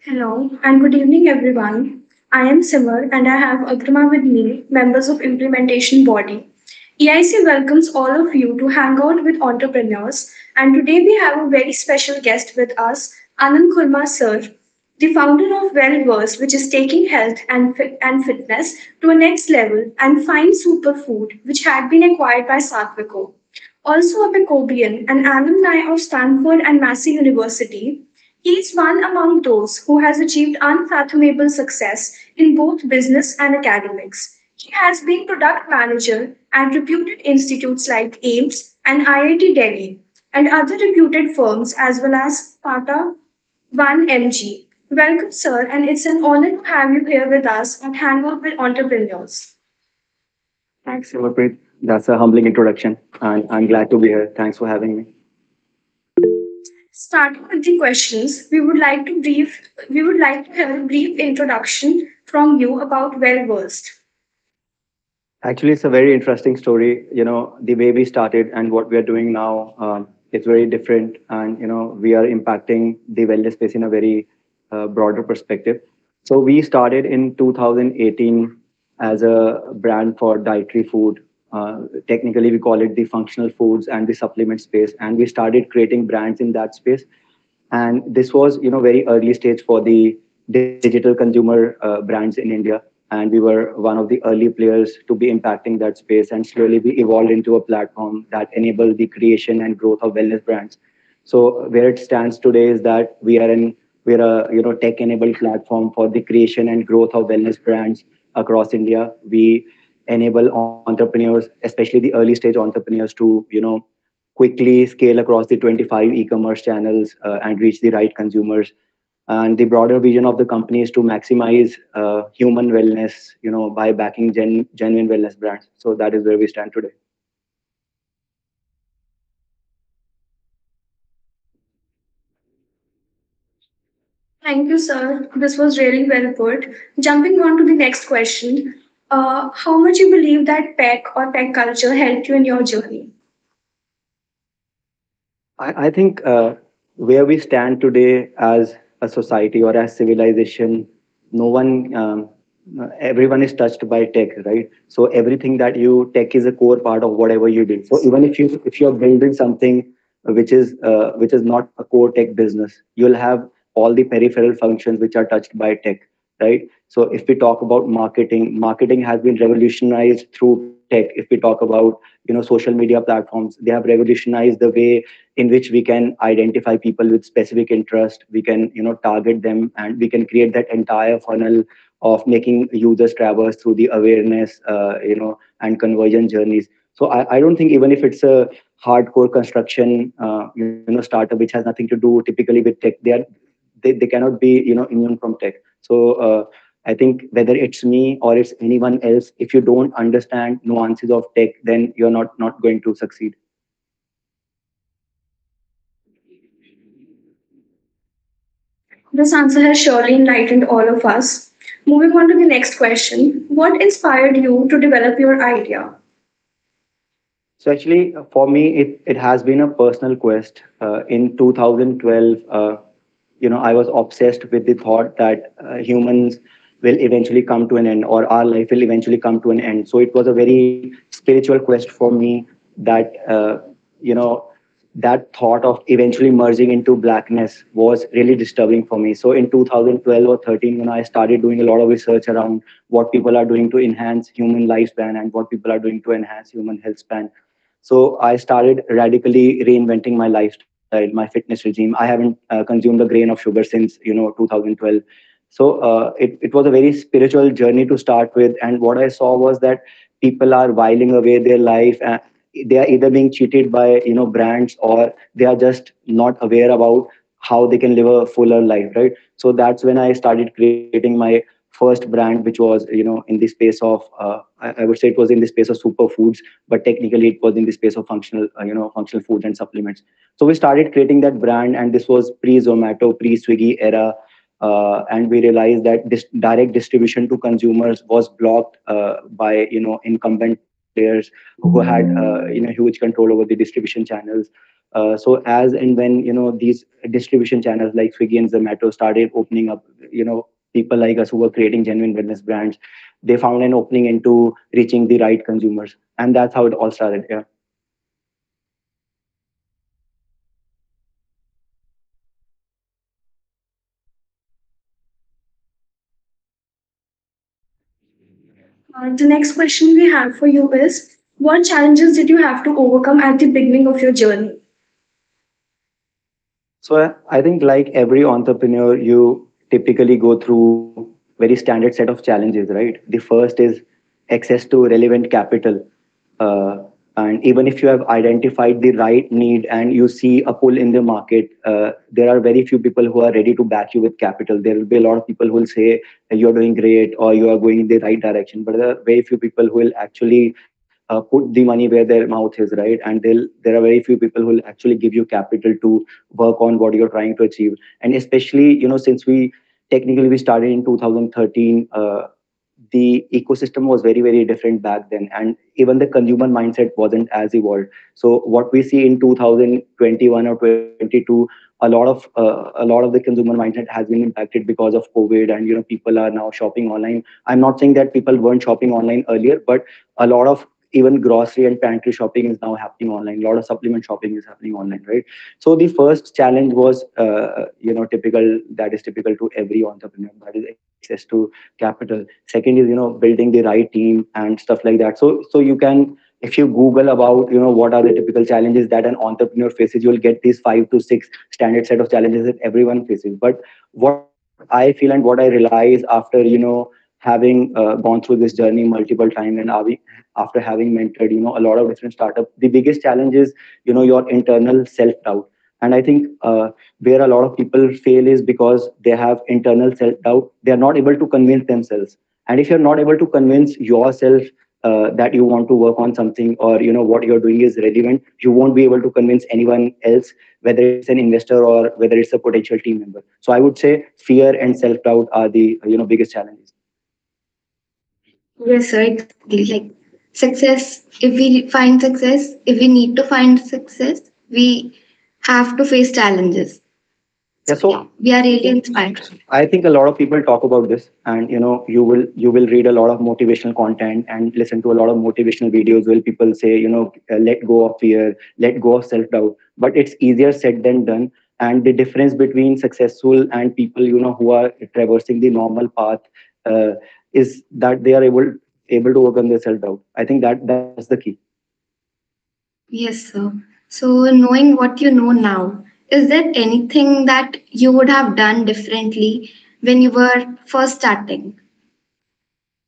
Hello and good evening, everyone. I am Simar and I have Agrima with me, members of implementation body. EIC welcomes all of you to hang out with entrepreneurs, and today we have a very special guest with us, Aanan Khurma sir, the founder of Wellversed, which is taking health and fitness to a next level, and FYNE Superfood, which had been acquired by Sattviko. Also a Jacobian, an alumni of Stanford and Massey University, he is one among those who has achieved unfathomable success in both business and academics. He has been product manager at reputed institutes like AIIMS and IIT Delhi and other reputed firms as well as Tata 1MG. Welcome, sir, and it's an honor to have you here with us at Hangout with Entrepreneurs. Thanks, Simmerpreet. That's a humbling introduction, and I'm glad to be here. Thanks for having me. Starting with the questions, we would like to have a brief introduction from you about Well Versed. Actually, it's a very interesting story. The way we started and what we are doing now, it's very different, and we are impacting the wellness space in a very broader perspective. So we started in 2018 as a brand for dietary food. Technically, we call it the functional foods and the supplement space, and we started creating brands in that space. And this was very early stage for the digital consumer brands in India, and we were one of the early players to be impacting that space, and slowly we evolved into a platform that enabled the creation and growth of wellness brands. So where it stands today is that we're a tech enabled platform for the creation and growth of wellness brands across India. We enable entrepreneurs, especially the early stage entrepreneurs, to quickly scale across the 25 e-commerce channels and reach the right consumers. And the broader vision of the company is to maximize human wellness, by backing genuine wellness brands. So that is where we stand today. Thank you, sir. This was really well put. Jumping on to the next question, how much you believe that PEC or PEC culture helped you in your journey? I think where we stand today as a society or as civilization, no one, everyone is touched by tech, right? So everything that you tech is a core part of whatever you do. So even if you're building something which is not a core tech business, you'll have all the peripheral functions which are touched by tech, right? So if we talk about marketing has been revolutionized through tech. If we talk about social media platforms, they have revolutionized the way in which we can identify people with specific interest. We can target them, and we can create that entire funnel of making users traverse through the awareness and conversion journeys. So I don't think, even if it's a hardcore construction startup which has nothing to do typically with tech, they cannot be immune from tech. So I think whether it's me or it's anyone else, if you don't understand nuances of tech, then you're not going to succeed. This answer has surely enlightened all of us. Moving on to the next question, what inspired you to develop your idea? So actually, for me, it has been a personal quest. In 2012, I was obsessed with the thought that humans will eventually come to an end, or our life will eventually come to an end. So it was a very spiritual quest for me, that that thought of eventually merging into blackness was really disturbing for me. So in 2012 or 13, I started doing a lot of research around what people are doing to enhance human lifespan and what people are doing to enhance human health span. So I started radically reinventing my lifestyle, my fitness regime. I haven't consumed a grain of sugar since 2012. So it was a very spiritual journey to start with, and what I saw was that people are whiling away their life. They are either being cheated by brands, or they are just not aware about how they can live a fuller life, right? So that's when I started creating my first brand, which was in the space of I would say it was in the space of superfoods, but technically it was in the space of functional foods and supplements. So we started creating that brand, and this was pre Zomato, pre Swiggy era. And we realized that this direct distribution to consumers was blocked by incumbent players who had huge control over the distribution channels. So as and when these distribution channels like Swiggy and Zomato started opening up, people like us who were creating genuine wellness brands, they found an opening into reaching the right consumers, and that's how it all started. Yeah. The next question we have for you is, what challenges did you have to overcome at the beginning of your journey? So I think like every entrepreneur, you typically go through very standard set of challenges, right? The first is access to relevant capital. Uh, and even if you have identified the right need and you see a pull in the market, there are very few people who are ready to back you with capital. There will be a lot of people who will say you're doing great or you are going in the right direction, but there are very few people who will actually put the money where their mouth is, right? And there are very few people who will actually give you capital to work on what you're trying to achieve. And especially, since we started in 2013, the ecosystem was very very different back then, and even the consumer mindset wasn't as evolved. So what we see in 2021 or 22, a lot of the consumer mindset has been impacted because of COVID, and people are now shopping online. I'm not saying that people weren't shopping online earlier, but a lot of even grocery and pantry shopping is now happening online. A lot of supplement shopping is happening online, right? So the first challenge was, that is typical to every entrepreneur, that is access to capital. Second is building the right team and stuff like that. So you can, if you Google about what are the typical challenges that an entrepreneur faces, you'll get these 5 to 6 standard set of challenges that everyone faces. But what I feel and what I realize after having gone through this journey multiple times, and after having mentored a lot of different startups, the biggest challenge is your internal self doubt. And I think where a lot of people fail is because they have internal self doubt. They are not able to convince themselves. And if you're not able to convince yourself that you want to work on something, or what you're doing is relevant, you won't be able to convince anyone else, whether it's an investor or whether it's a potential team member. So I would say fear and self doubt are the biggest challenges. Yes, sir, exactly. Like success, if we find success, if we need to find success, we have to face challenges. Yeah, So yeah, so we are really inspired. I think a lot of people talk about this, and you will read a lot of motivational content and listen to a lot of motivational videos where people say, let go of fear, let go of self doubt. But it's easier said than done. And the difference between successful and people, who are traversing the normal path, uh, is that they are able to overcome their self doubt. I think that's the key. Yes, sir. So knowing what you know now, is there anything that you would have done differently when you were first starting?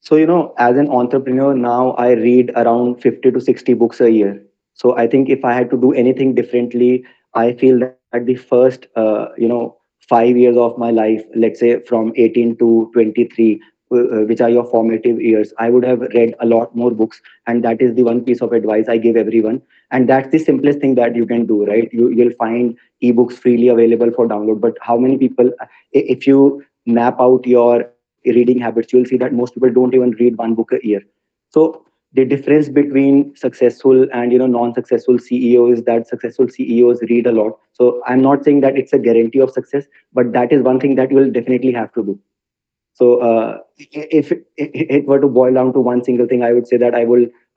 So, as an entrepreneur now, I read around 50 to 60 books a year. So, I think if I had to do anything differently, I feel that the first, 5 years of my life, let's say from 18 to 23, which are your formative years, I would have read a lot more books. And that is the one piece of advice I give everyone. And that's the simplest thing that you can do, right? You'll find ebooks freely available for download. But how many people, if you map out your reading habits, you'll see that most people don't even read one book a year. So the difference between successful and non-successful CEO is that successful CEOs read a lot. So I'm not saying that it's a guarantee of success, but that is one thing that you will definitely have to do. So if it were to boil down to one single thing, I would say that I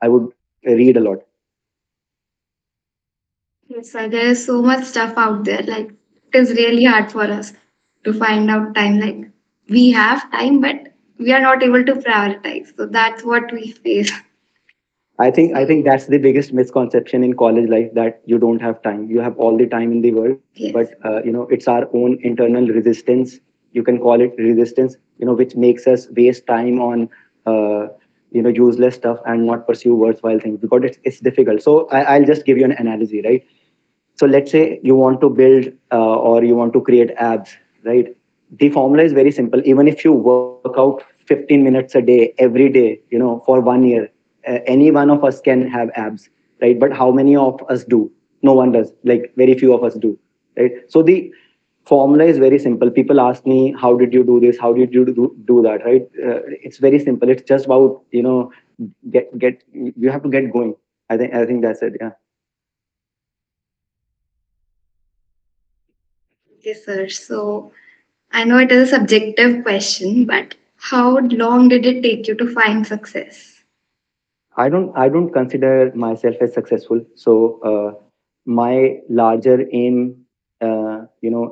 would read a lot. Yes, sir. There is so much stuff out there. Like it is really hard for us to find out time. Like we have time, but we are not able to prioritize. So that's what we face. I think that's the biggest misconception in college life, that you don't have time. You have all the time in the world, Yes. but it's our own internal resistance. You can call it resistance, which makes us waste time on useless stuff and not pursue worthwhile things because it's difficult. So I'll just give you an analogy, right? So let's say you want to build or you want to create abs, right? The formula is very simple. Even if you work out 15 minutes a day every day, for 1 year, any one of us can have abs, right? But how many of us do? No one does. Like very few of us do, right? So the formula is very simple. People ask me, how did you do this? How did you do that, right? It's very simple. It's just about get you have to get going. I think that's it. Yeah. Okay, sir. So I know it is a subjective question, but how long did it take you to find success? I don't consider myself as successful. So my larger aim,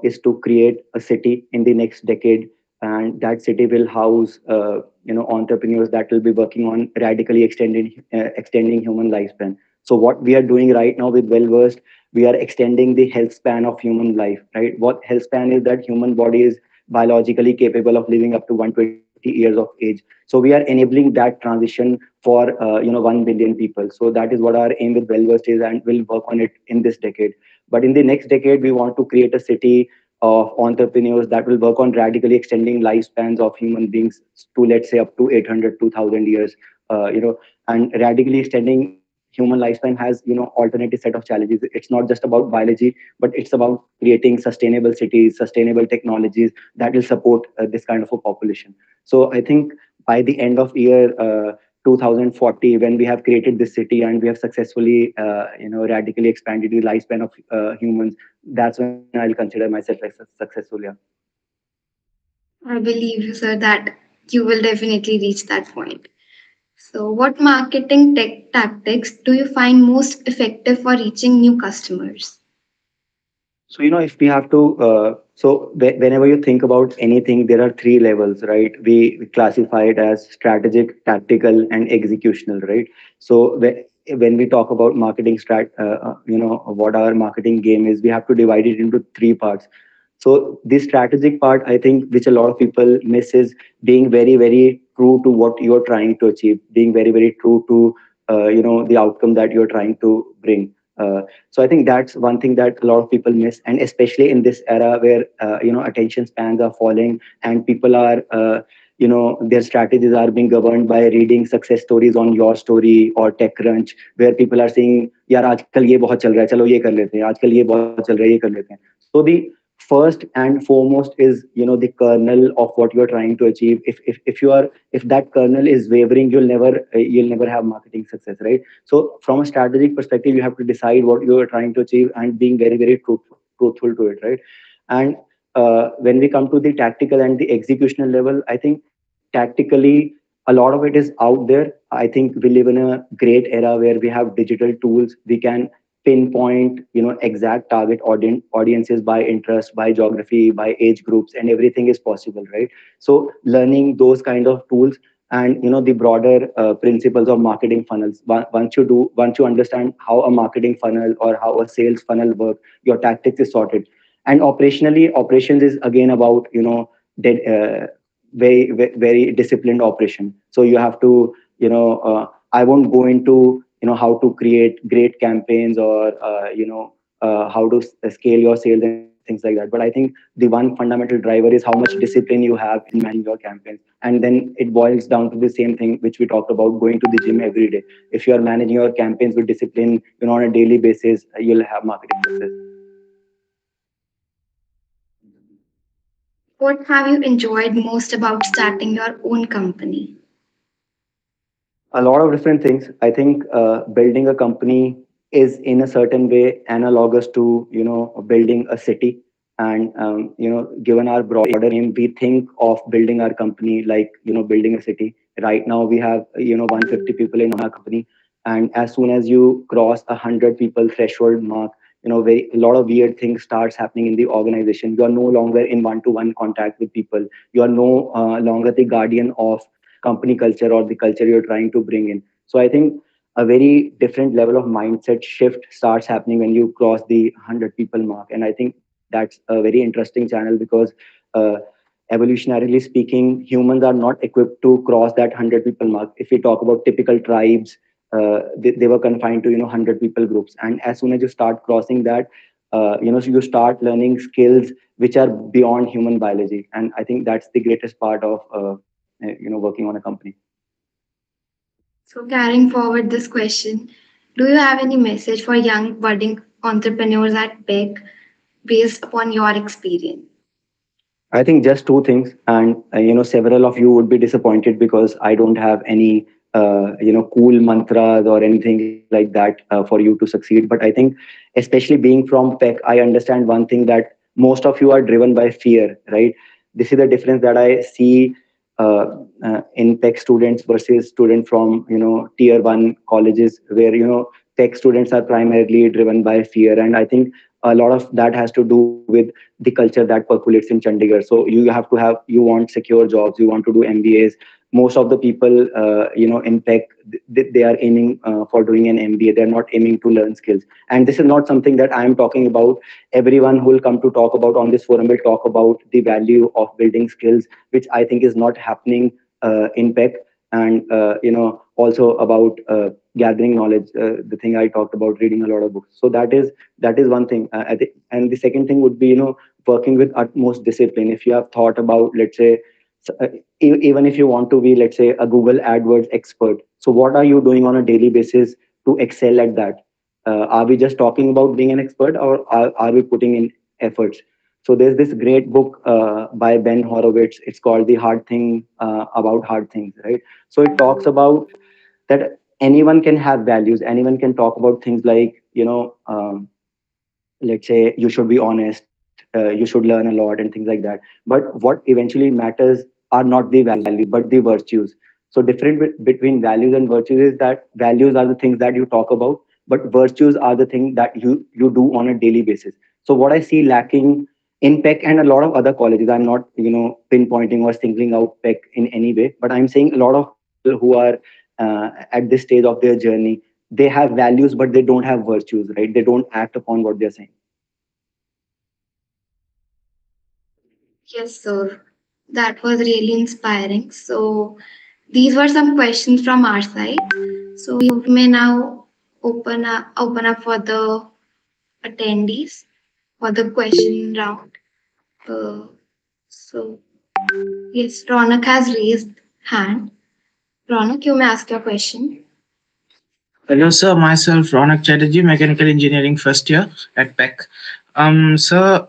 is to create a city in the next decade, and that city will house, entrepreneurs that will be working on radically extending human lifespan. So what we are doing right now with Wellversed, we are extending the health span of human life. Right? What health span is that human body is biologically capable of living up to 120 years of age. So we are enabling that transition for 1 billion people. So that is what our aim with Wellversed is, and we'll work on it in this decade. But in the next decade, we want to create a city of entrepreneurs that will work on radically extending lifespans of human beings to, let's say, up to 800 2000 years. And radically extending human lifespan has alternative set of challenges. It's not just about biology, but it's about creating sustainable cities, sustainable technologies that will support this kind of a population. So I think by the end of year 2040, when we have created this city and we have successfully radically expanded the lifespan of humans, that's when I'll consider myself as successful. Yeah. I believe, sir, that you will definitely reach that point. So, what marketing tactics do you find most effective for reaching new customers? So, if we have to, whenever you think about anything, there are three levels, right? We classify it as strategic, tactical, and executional, right? So, when we talk about marketing what our marketing game is, we have to divide it into three parts. So, the strategic part, I think, which a lot of people miss, is being very, very true to what you're trying to achieve, being very, very true to, the outcome that you're trying to bring. So I think that's one thing that a lot of people miss, and especially in this era where attention spans are falling and people are their strategies are being governed by reading success stories on Your Story or TechCrunch, where people are saying, "यार आजकल ये बहुत चल रहा है, चलो ये कर लेते हैं, आजकल ये बहुत चल रहा है, ये कर लेते हैं." So the first and foremost is the kernel of what you're trying to achieve. If that kernel is wavering, you'll never have marketing success, right? So from a strategic perspective, you have to decide what you are trying to achieve and being very, very truthful to it, right? And when we come to the tactical and the executional level, I think tactically a lot of it is out there. I think we live in a great era where we have digital tools. We can pinpoint exact target audiences by interest, by geography, by age groups, and everything is possible, right? So learning those kind of tools and the broader principles of marketing funnels. Once you understand how a marketing funnel or how a sales funnel work, your tactics is sorted. And operations is again about very disciplined operation. So you have to I won't go into how to create great campaigns or how to scale your sales and things like that. But I think the one fundamental driver is how much discipline you have in managing your campaigns. And then it boils down to the same thing which we talked about, going to the gym every day. If you are managing your campaigns with discipline on a daily basis, you'll have marketing success. What have you enjoyed most about starting your own company? A lot of different things. I think building a company is in a certain way analogous to building a city. And given our broader aim, we think of building our company like building a city. Right now we have 150 people in our company, and as soon as you cross 100 people threshold mark, a lot of weird things starts happening in the organization. You are no longer in one-to-one contact with people. You are no longer the guardian of company culture or the culture you're trying to bring in. So I think a very different level of mindset shift starts happening when you cross the 100 people mark. And I think that's a very interesting channel because uh, evolutionarily speaking, humans are not equipped to cross that 100 people mark. If we talk about typical tribes, they were confined to 100 people groups. And as soon as you start crossing that, so you start learning skills which are beyond human biology. And I think that's the greatest part of working on a company. So, carrying forward this question, do you have any message for young budding entrepreneurs at PEC based upon your experience? I think just two things, and several of you would be disappointed because I don't have any cool mantras or anything like that for you to succeed. But I think, especially being from PEC, I understand one thing, that most of you are driven by fear, right? This is the difference that I see uh, in tech students versus students from tier 1 colleges, where tech students are primarily driven by fear. And I think a lot of that has to do with the culture that percolates in Chandigarh. So you want secure jobs, you want to do MBAs. Most of the people in tech, they are aiming for doing an MBA. They're not aiming to learn skills. And this is not something that I am talking about. Everyone who will come to talk about on this forum will talk about the value of building skills, which I think is not happening in tech. And also about gathering knowledge, the thing I talked about, reading a lot of books. So that is one thing. I think. And the second thing would be working with utmost discipline. If you have thought about, let's say, even if you want to be, let's say, a Google AdWords expert, so what are you doing on a daily basis to excel at that? Are we just talking about being an expert, or are we putting in efforts? So there's this great book by Ben Horowitz. It's called The Hard Thing About Hard Things, right? So it talks about that anyone can have values. Anyone can talk about things like, let's say, you should be honest, you should learn a lot, and things like that. But what eventually matters are not the values, but the virtues. So different between values and virtues is that values are the things that you talk about, but virtues are the thing that you do on a daily basis. So what I see lacking in PEC and a lot of other colleges, I'm not pinpointing or singling out PEC in any way, but I'm saying a lot of people who are at this stage of their journey, they have values, but they don't have virtues, right? They don't act upon what they're saying. Yes, sir. That was really inspiring. So, these were some questions from our side. So, we may now open up for the attendees for the question round. Uh, so, yes, Ronak has raised hand. Ronak, you may ask your question. Hello, sir. Myself, Ronak Chatterjee, Mechanical Engineering first year at PEC. Sir,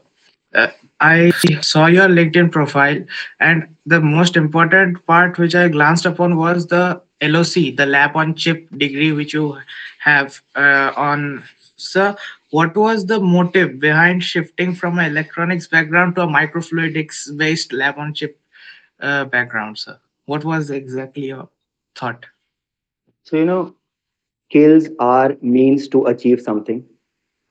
uh, I saw your LinkedIn profile, and the most important part which I glanced upon was the LOC, the Lab on Chip degree which you have on. Sir, what was the motive behind shifting from an electronics background to a microfluidics based lab on chip background, sir? What was exactly your thought? So skills are means to achieve something,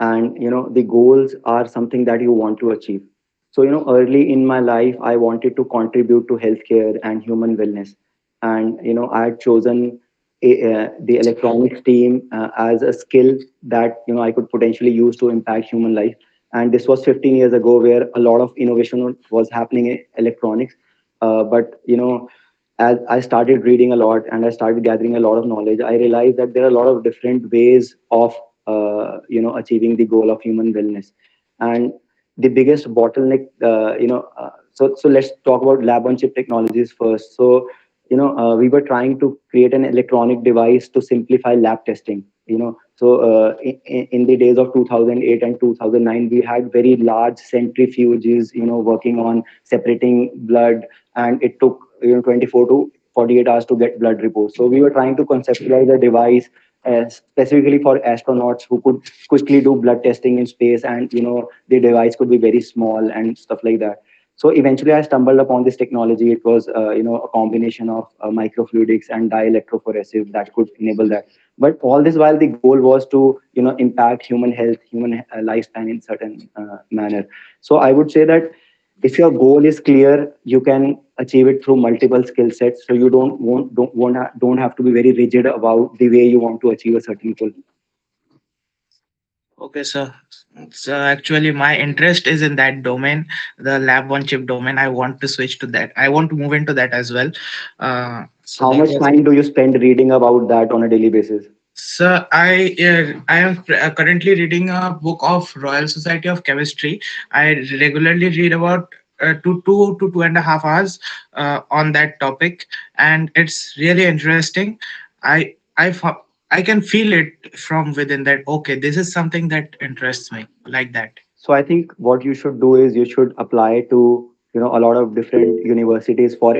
and the goals are something that you want to achieve. So early in my life, I wanted to contribute to healthcare and human wellness. And I had chosen the electronics team as a skill that I could potentially use to impact human life. And this was 15 years ago, where a lot of innovation was happening in electronics. But as I started reading a lot and I started gathering a lot of knowledge, I realized that there are a lot of different ways of achieving the goal of human wellness. And the biggest bottleneck, so let's talk about lab on chip technologies first. So we were trying to create an electronic device to simplify lab testing. So in the days of 2008 and 2009, we had very large centrifuges working on separating blood, and it took 24 to 48 hours to get blood reports. So we were trying to conceptualize a device specifically for astronauts who could quickly do blood testing in space, and the device could be very small and stuff like that. So eventually I stumbled upon this technology. It was a combination of microfluidics and dielectrophoresis that could enable that. But all this while, the goal was to impact human health, human lifespan in certain manner. So I would say that if your goal is clear, you can achieve it through multiple skill sets. So you don't have to be very rigid about the way you want to achieve a certain goal. Okay, sir. So actually, my interest is in that domain, the lab on chip domain. I want to switch to that. I want to move into that as well. So How that much was. time do you spend reading about that on a daily basis? So I am currently reading a book of Royal Society of Chemistry. I regularly read about 2 to 2.5 hours on that topic, and it's really interesting. I can feel it from within that. Okay, this is something that interests me like that. So I think what you should do is you should apply to a lot of different universities for